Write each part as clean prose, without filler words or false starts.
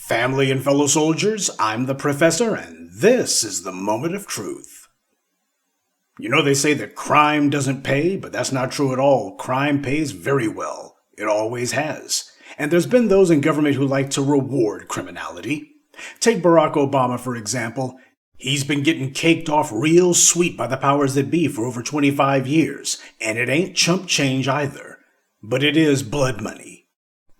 Family and fellow soldiers, I'm the Professor, and this is the Moment of Truth. You know, they say that crime doesn't pay, but that's not true at all. Crime pays very well. It always has. And there's been those in government who like to reward criminality. Take Barack Obama, for example. He's been getting caked off real sweet by the powers that be for over 25 years, and it ain't chump change either. But it is blood money.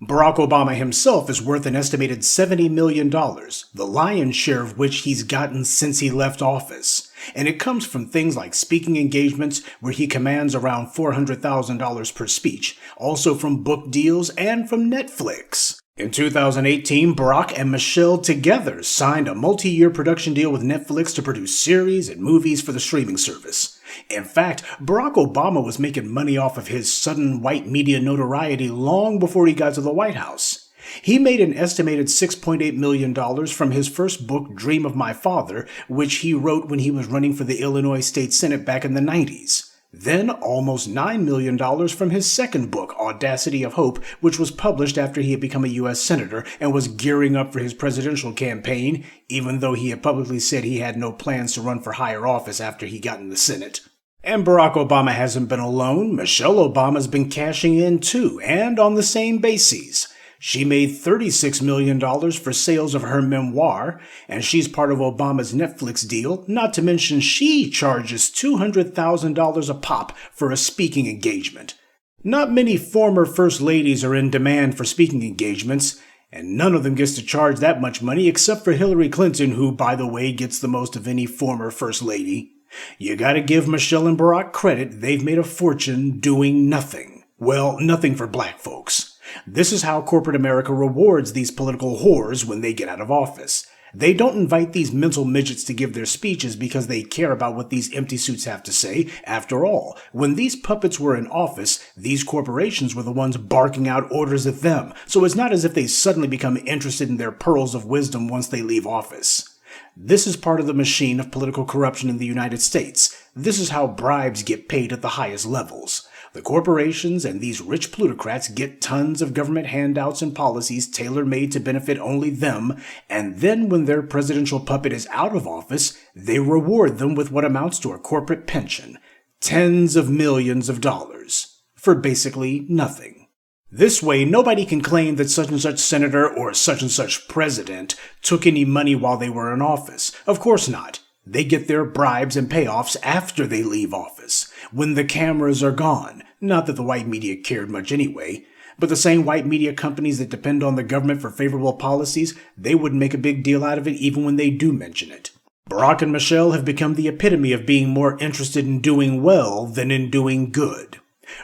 Barack Obama himself is worth an estimated $70 million, the lion's share of which he's gotten since he left office. And it comes from things like speaking engagements where he commands around $400,000 per speech, also from book deals and from Netflix. In 2018, Barack and Michelle together signed a multi-year production deal with Netflix to produce series and movies for the streaming service. In fact, Barack Obama was making money off of his sudden white media notoriety long before he got to the White House. He made an estimated $6.8 million from his first book, Dream of My Father, which he wrote when he was running for the Illinois State Senate back in the 90s. Then almost $9 million from his second book, Audacity of Hope, which was published after he had become a U.S. Senator and was gearing up for his presidential campaign, even though he had publicly said he had no plans to run for higher office after he got in the Senate. And Barack Obama hasn't been alone. Michelle Obama's been cashing in too, and on the same bases. She made $36 million for sales of her memoir, and she's part of Obama's Netflix deal, not to mention she charges $200,000 a pop for a speaking engagement. Not many former first ladies are in demand for speaking engagements, and none of them gets to charge that much money except for Hillary Clinton, who, by the way, gets the most of any former first lady. You gotta give Michelle and Barack credit, they've made a fortune doing nothing. Well, nothing for black folks. This is how corporate America rewards these political whores when they get out of office. They don't invite these mental midgets to give their speeches because they care about what these empty suits have to say. After all, when these puppets were in office, these corporations were the ones barking out orders at them, so it's not as if they suddenly become interested in their pearls of wisdom once they leave office. This is part of the machine of political corruption in the United States. This is how bribes get paid at the highest levels. The corporations and these rich plutocrats get tons of government handouts and policies tailor-made to benefit only them, and then when their presidential puppet is out of office, they reward them with what amounts to a corporate pension. Tens of millions of dollars. For basically nothing. This way, nobody can claim that such and such senator or such and such president took any money while they were in office. Of course not. They get their bribes and payoffs after they leave office, when the cameras are gone. Not that the white media cared much anyway, but the same white media companies that depend on the government for favorable policies, they wouldn't make a big deal out of it even when they do mention it. Barack and Michelle have become the epitome of being more interested in doing well than in doing good.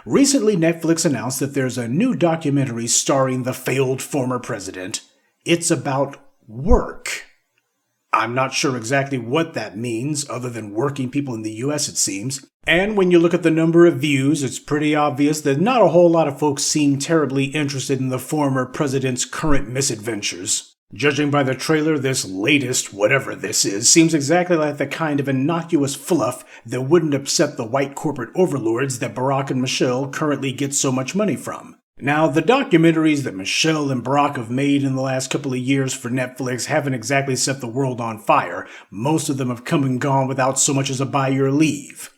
Recently, Netflix announced that there's a new documentary starring the failed former president. It's about work. I'm not sure exactly what that means, other than working people in the US, it seems. And when you look at the number of views, it's pretty obvious that not a whole lot of folks seem terribly interested in the former president's current misadventures. Judging by the trailer, this latest, whatever this is, seems exactly like the kind of innocuous fluff that wouldn't upset the white corporate overlords that Barack and Michelle currently get so much money from. Now, the documentaries that Michelle and Barack have made in the last couple of years for Netflix haven't exactly set the world on fire. Most of them have come and gone without so much as a by your leave.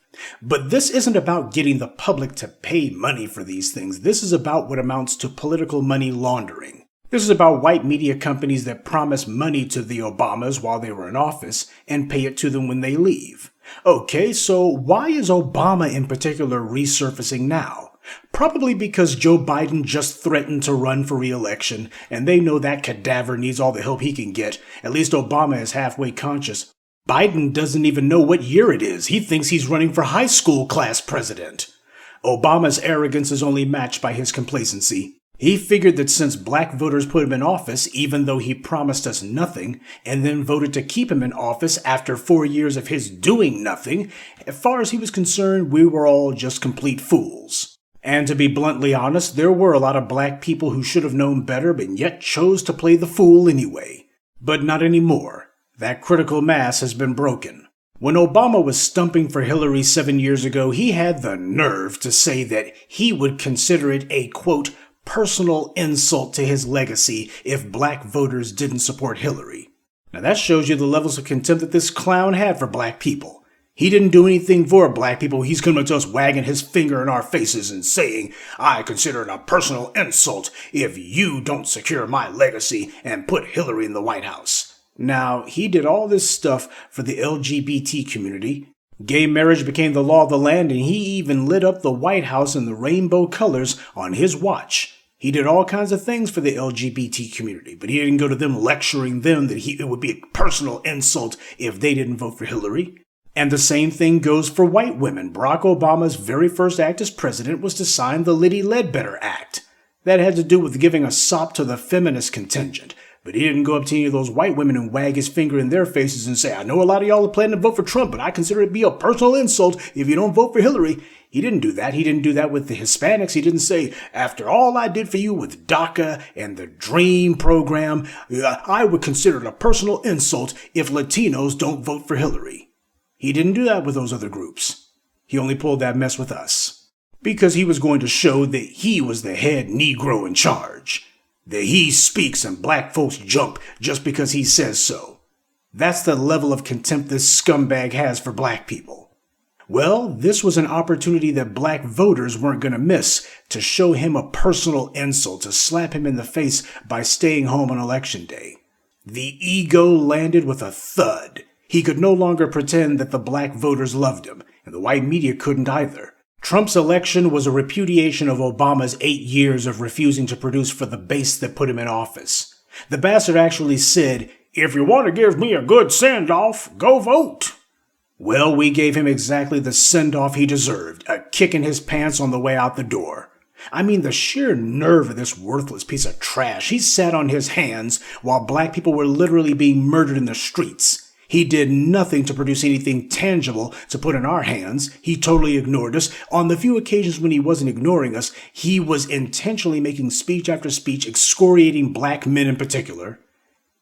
But this isn't about getting the public to pay money for these things. This is about what amounts to political money laundering. This is about white media companies that promise money to the Obamas while they were in office and pay it to them when they leave. Okay, so why is Obama in particular resurfacing now? Probably because Joe Biden just threatened to run for re-election, and they know that cadaver needs all the help he can get. At least Obama is halfway conscious. Biden doesn't even know what year it is. He thinks he's running for high school class president. Obama's arrogance is only matched by his complacency. He figured that since black voters put him in office, even though he promised us nothing, and then voted to keep him in office after 4 years of his doing nothing, as far as he was concerned, we were all just complete fools. And to be bluntly honest, there were a lot of black people who should have known better but yet chose to play the fool anyway. But not anymore. That critical mass has been broken. When Obama was stumping for Hillary 7 years ago, he had the nerve to say that he would consider it a, quote, personal insult to his legacy if black voters didn't support Hillary. Now that shows you the levels of contempt that this clown had for black people. He didn't do anything for black people. He's coming to us wagging his finger in our faces and saying, I consider it a personal insult if you don't secure my legacy and put Hillary in the White House. Now, he did all this stuff for the LGBT community. Gay marriage became the law of the land, and he even lit up the White House in the rainbow colors on his watch. He did all kinds of things for the LGBT community, but he didn't go to them lecturing them that it would be a personal insult if they didn't vote for Hillary. And the same thing goes for white women. Barack Obama's very first act as president was to sign the Liddy Ledbetter Act. That had to do with giving a sop to the feminist contingent. But he didn't go up to any of those white women and wag his finger in their faces and say, I know a lot of y'all are planning to vote for Trump, but I consider it to be a personal insult if you don't vote for Hillary. He didn't do that. He didn't do that with the Hispanics. He didn't say, after all I did for you with DACA and the DREAM program, I would consider it a personal insult if Latinos don't vote for Hillary. He didn't do that with those other groups. He only pulled that mess with us. Because he was going to show that he was the head Negro in charge. That he speaks and black folks jump just because he says so. That's the level of contempt this scumbag has for black people. Well, this was an opportunity that black voters weren't going to miss to show him a personal insult, to slap him in the face by staying home on Election Day. The ego landed with a thud. He could no longer pretend that the black voters loved him, and the white media couldn't either. Trump's election was a repudiation of Obama's 8 years of refusing to produce for the base that put him in office. The bastard actually said, if you want to give me a good send-off, go vote. Well, we gave him exactly the send-off he deserved, a kick in his pants on the way out the door. I mean, the sheer nerve of this worthless piece of trash. He sat on his hands while black people were literally being murdered in the streets. He did nothing to produce anything tangible to put in our hands. He totally ignored us. On the few occasions when he wasn't ignoring us, he was intentionally making speech after speech, excoriating black men in particular.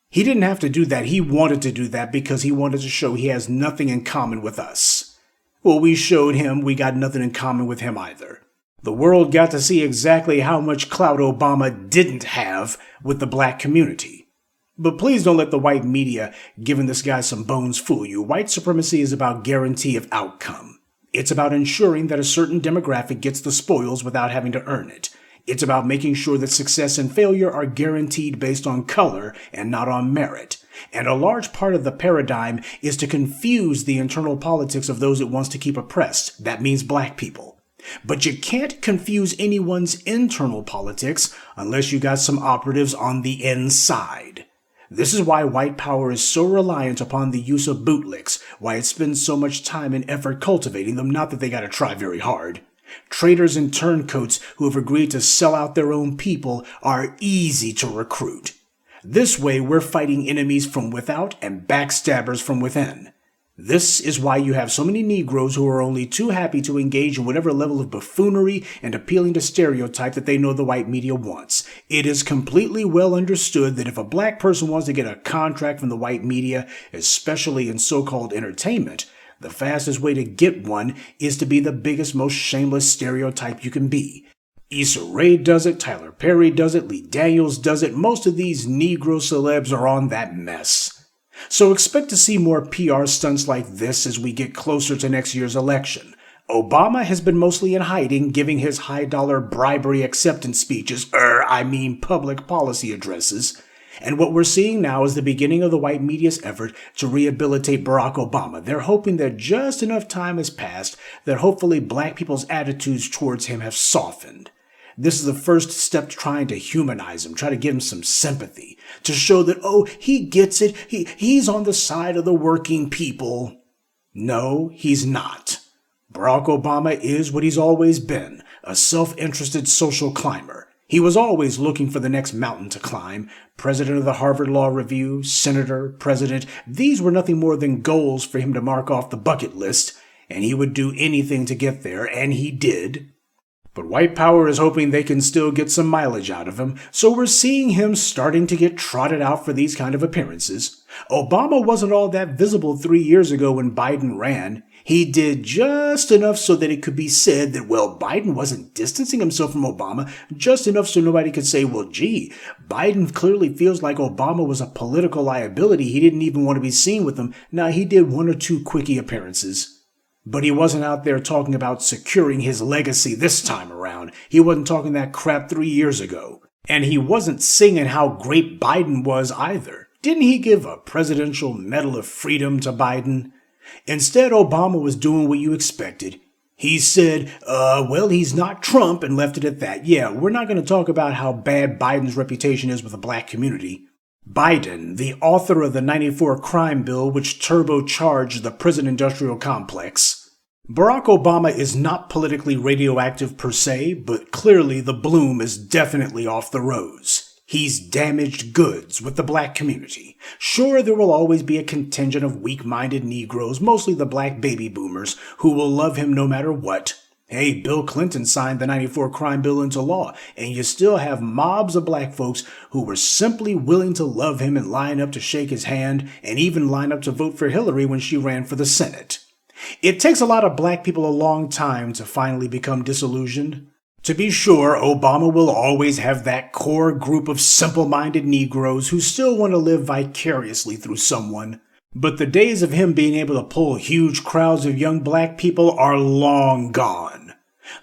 He didn't have to do that. He wanted to do that because he wanted to show he has nothing in common with us. Well, we showed him we got nothing in common with him either. The world got to see exactly how much clout Obama didn't have with the black community. But please don't let the white media giving this guy some bones fool you. White supremacy is about guarantee of outcome. It's about ensuring that a certain demographic gets the spoils without having to earn it. It's about making sure that success and failure are guaranteed based on color and not on merit. And a large part of the paradigm is to confuse the internal politics of those it wants to keep oppressed. That means black people. But you can't confuse anyone's internal politics unless you got some operatives on the inside. This is why white power is so reliant upon the use of bootlicks, why it spends so much time and effort cultivating them, not that they gotta try very hard. Traitors and turncoats who have agreed to sell out their own people are easy to recruit. This way we're fighting enemies from without and backstabbers from within. This is why you have so many Negroes who are only too happy to engage in whatever level of buffoonery and appealing to stereotype that they know the white media wants. It is completely well understood that if a black person wants to get a contract from the white media, especially in so-called entertainment, the fastest way to get one is to be the biggest, most shameless stereotype you can be. Issa Rae does it, Tyler Perry does it, Lee Daniels does it. Most of these Negro celebs are on that mess. So expect to see more PR stunts like this as we get closer to next year's election. Obama has been mostly in hiding, giving his high-dollar bribery acceptance speeches, public policy addresses. And what we're seeing now is the beginning of the white media's effort to rehabilitate Barack Obama. They're hoping that just enough time has passed that hopefully black people's attitudes towards him have softened. This is the first step to trying to humanize him, try to give him some sympathy, to show that, oh, he gets it, he's on the side of the working people. No, he's not. Barack Obama is what he's always been, a self-interested social climber. He was always looking for the next mountain to climb. President of the Harvard Law Review, senator, president, these were nothing more than goals for him to mark off the bucket list, and he would do anything to get there, and he did. But white power is hoping they can still get some mileage out of him, so we're seeing him starting to get trotted out for these kind of appearances. Obama wasn't all that visible 3 years ago when Biden ran. He did just enough so that it could be said that, well, Biden wasn't distancing himself from Obama, just enough so nobody could say, well, gee, Biden clearly feels like Obama was a political liability. He didn't even want to be seen with him. Now, he did one or two quickie appearances. But he wasn't out there talking about securing his legacy this time around. He wasn't talking that crap 3 years ago. And he wasn't singing how great Biden was either. Didn't he give a Presidential Medal of Freedom to Biden? Instead, Obama was doing what you expected. He said, well, he's not Trump, and left it at that. Yeah, we're not going to talk about how bad Biden's reputation is with the black community. Biden, the author of the '94 crime bill which turbocharged the prison industrial complex. Barack Obama is not politically radioactive per se, but clearly the bloom is definitely off the rose. He's damaged goods with the black community. Sure, there will always be a contingent of weak-minded Negroes, mostly the black baby boomers, who will love him no matter what. Hey, Bill Clinton signed the '94 crime bill into law, and you still have mobs of black folks who were simply willing to love him and line up to shake his hand, and even line up to vote for Hillary when she ran for the Senate. It takes a lot of black people a long time to finally become disillusioned. To be sure, Obama will always have that core group of simple-minded Negroes who still want to live vicariously through someone. But the days of him being able to pull huge crowds of young black people are long gone.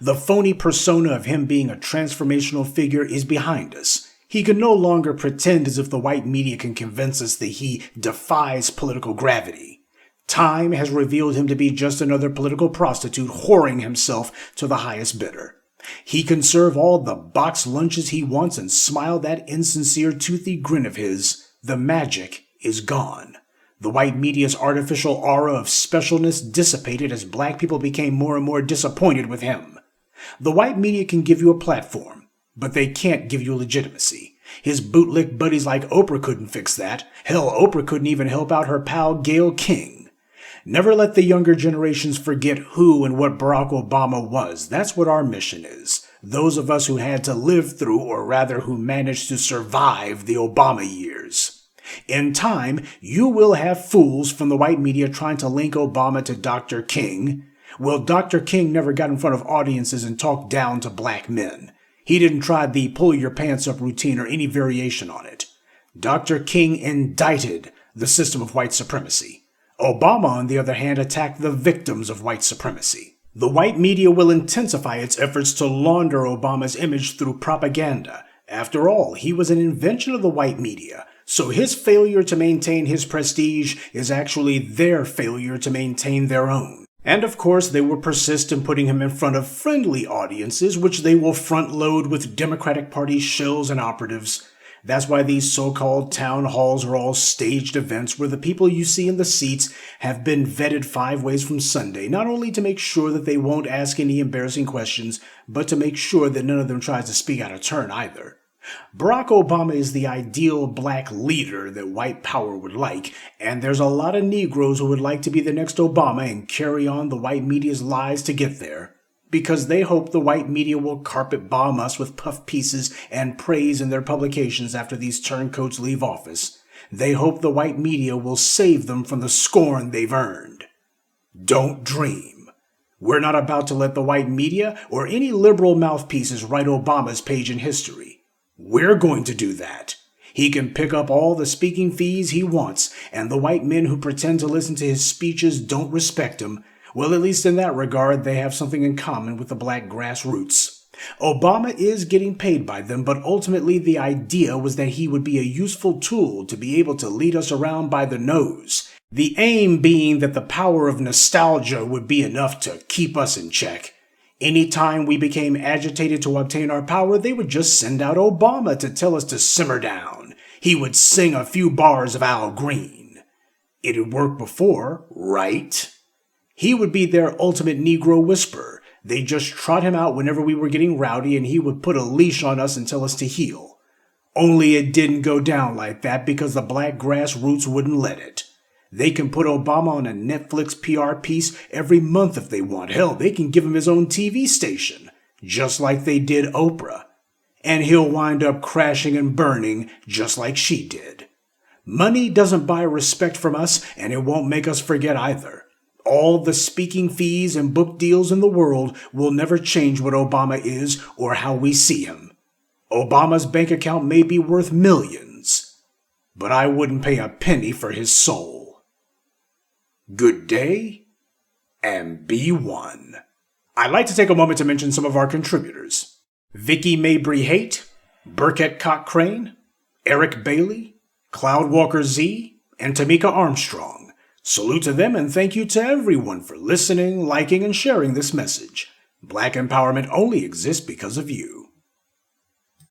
The phony persona of him being a transformational figure is behind us. He can no longer pretend as if the white media can convince us that he defies political gravity. Time has revealed him to be just another political prostitute whoring himself to the highest bidder. He can serve all the boxed lunches he wants and smile that insincere toothy grin of his. The magic is gone. The white media's artificial aura of specialness dissipated as black people became more and more disappointed with him. The white media can give you a platform, but they can't give you legitimacy. His bootlick buddies like Oprah couldn't fix that. Hell, Oprah couldn't even help out her pal Gayle King. Never let the younger generations forget who and what Barack Obama was. That's what our mission is. Those of us who had to live through, or rather who managed to survive, the Obama years. In time, you will have fools from the white media trying to link Obama to Dr. King. Well, Dr. King never got in front of audiences and talked down to black men. He didn't try the pull your pants up routine or any variation on it. Dr. King indicted the system of white supremacy. Obama, on the other hand, attacked the victims of white supremacy. The white media will intensify its efforts to launder Obama's image through propaganda. After all, he was an invention of the white media, so his failure to maintain his prestige is actually their failure to maintain their own. And of course, they will persist in putting him in front of friendly audiences, which they will front-load with Democratic Party shills and operatives. That's why these so-called town halls are all staged events where the people you see in the seats have been vetted 5 ways from Sunday, not only to make sure that they won't ask any embarrassing questions, but to make sure that none of them tries to speak out of turn either. Barack Obama is the ideal black leader that white power would like, and there's a lot of Negroes who would like to be the next Obama and carry on the white media's lies to get there. Because they hope the white media will carpet bomb us with puff pieces and praise in their publications after these turncoats leave office. They hope the white media will save them from the scorn they've earned. Don't dream. We're not about to let the white media or any liberal mouthpieces write Obama's page in history. We're going to do that. He can pick up all the speaking fees he wants, and the white men who pretend to listen to his speeches don't respect him. Well, at least in that regard, they have something in common with the black grassroots. Obama is getting paid by them, but ultimately the idea was that he would be a useful tool to be able to lead us around by the nose. The aim being that the power of nostalgia would be enough to keep us in check. Anytime we became agitated to obtain our power, they would just send out Obama to tell us to simmer down. He would sing a few bars of Al Green. It had worked before, right? He would be their ultimate Negro whisperer. They'd just trot him out whenever we were getting rowdy, and he would put a leash on us and tell us to heel. Only it didn't go down like that because the black grassroots wouldn't let it. They can put Obama on a Netflix PR piece every month if they want. Hell, they can give him his own TV station, just like they did Oprah. And he'll wind up crashing and burning just like she did. Money doesn't buy respect from us, and it won't make us forget either. All the speaking fees and book deals in the world will never change what Obama is or how we see him. Obama's bank account may be worth millions, but I wouldn't pay a penny for his soul. Good day, and be one. I'd like to take a moment to mention some of our contributors. Vicky Mabry Haight, Burkett Cochrane, Eric Bailey, Cloudwalker Z, and Tamika Armstrong. Salute to them and thank you to everyone for listening, liking, and sharing this message. Black empowerment only exists because of you.